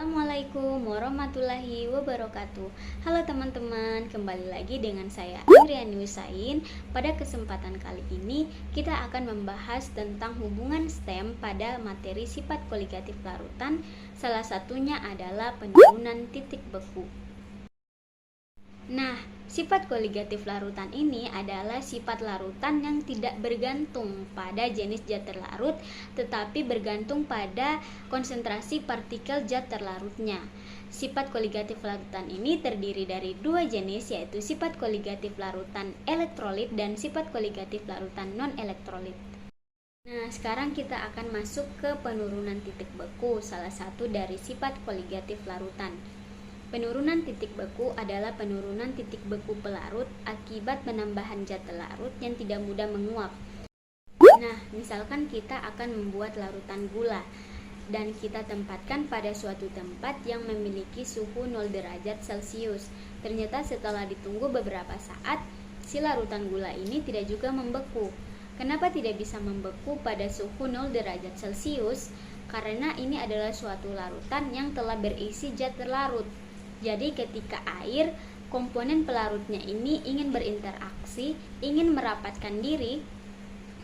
Assalamualaikum warahmatullahi wabarakatuh. Halo teman-teman, kembali lagi dengan saya Indriani Husain. Pada kesempatan kali ini kita akan membahas tentang hubungan STEM pada materi sifat koligatif larutan. Salah satunya adalah penurunan titik beku. Nah, sifat koligatif larutan ini adalah sifat larutan yang tidak bergantung pada jenis zat terlarut, tetapi bergantung pada konsentrasi partikel zat terlarutnya. Sifat koligatif larutan ini terdiri dari dua jenis, yaitu sifat koligatif larutan elektrolit dan sifat koligatif larutan non-elektrolit. Nah, sekarang kita akan masuk ke penurunan titik beku, salah satu dari sifat koligatif larutan. Penurunan titik beku adalah penurunan titik beku pelarut akibat penambahan zat larut yang tidak mudah menguap. Nah, misalkan kita akan membuat larutan gula dan kita tempatkan pada suatu tempat yang memiliki suhu 0 derajat Celcius. Ternyata setelah ditunggu beberapa saat, si larutan gula ini tidak juga membeku. Kenapa tidak bisa membeku pada suhu 0 derajat Celcius? Karena ini adalah suatu larutan yang telah berisi zat terlarut. Jadi ketika air, komponen pelarutnya ini ingin berinteraksi, ingin merapatkan diri,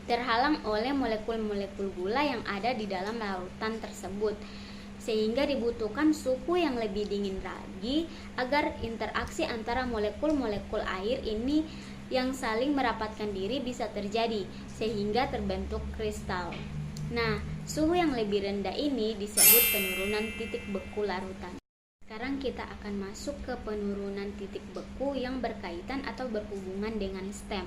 terhalang oleh molekul-molekul gula yang ada di dalam larutan tersebut. Sehingga dibutuhkan suhu yang lebih dingin lagi agar interaksi antara molekul-molekul air ini yang saling merapatkan diri bisa terjadi, sehingga terbentuk kristal. Nah, suhu yang lebih rendah ini disebut penurunan titik beku larutan. Sekarang kita akan masuk ke penurunan titik beku yang berkaitan atau berhubungan dengan STEM.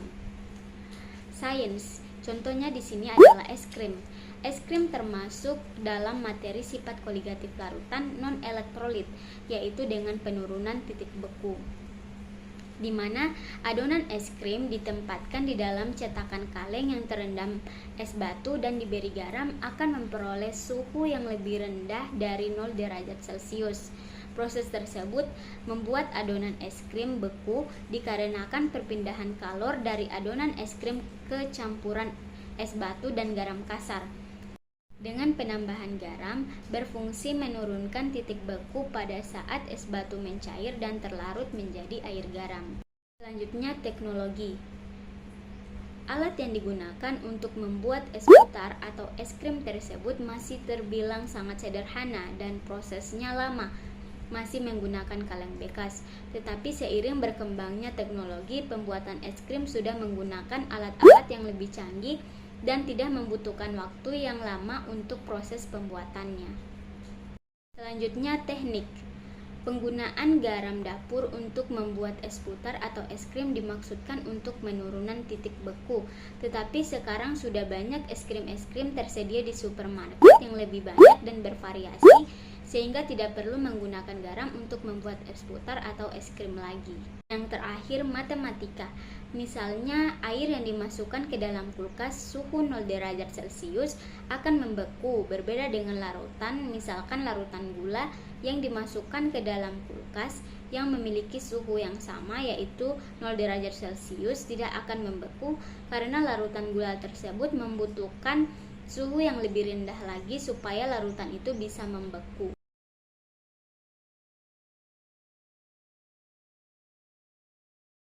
Sains, contohnya di sini adalah es krim. Es krim termasuk dalam materi sifat koligatif larutan non-elektrolit, yaitu dengan penurunan titik beku, di mana adonan es krim ditempatkan di dalam cetakan kaleng yang terendam es batu dan diberi garam akan memperoleh suhu yang lebih rendah dari 0 derajat Celcius. Proses tersebut membuat adonan es krim beku dikarenakan perpindahan kalor dari adonan es krim ke campuran es batu dan garam kasar. Dengan penambahan garam, berfungsi menurunkan titik beku pada saat es batu mencair dan terlarut menjadi air garam. Selanjutnya, teknologi. Alat yang digunakan untuk membuat es putar atau es krim tersebut masih terbilang sangat sederhana dan prosesnya lama, masih menggunakan kaleng bekas. Tetapi seiring berkembangnya teknologi, pembuatan es krim sudah menggunakan alat-alat yang lebih canggih dan tidak membutuhkan waktu yang lama untuk proses pembuatannya. Selanjutnya, teknik. Penggunaan garam dapur untuk membuat es putar atau es krim dimaksudkan untuk penurunan titik beku. Tetapi sekarang sudah banyak es krim tersedia di supermarket yang lebih banyak dan bervariasi, sehingga tidak perlu menggunakan garam untuk membuat es putar atau es krim lagi. Yang terakhir, matematika. Misalnya, air yang dimasukkan ke dalam kulkas suhu 0 derajat Celcius akan membeku, berbeda dengan larutan, misalkan larutan gula yang dimasukkan ke dalam kulkas yang memiliki suhu yang sama, yaitu 0 derajat Celcius, tidak akan membeku karena larutan gula tersebut membutuhkan suhu yang lebih rendah lagi supaya larutan itu bisa membeku.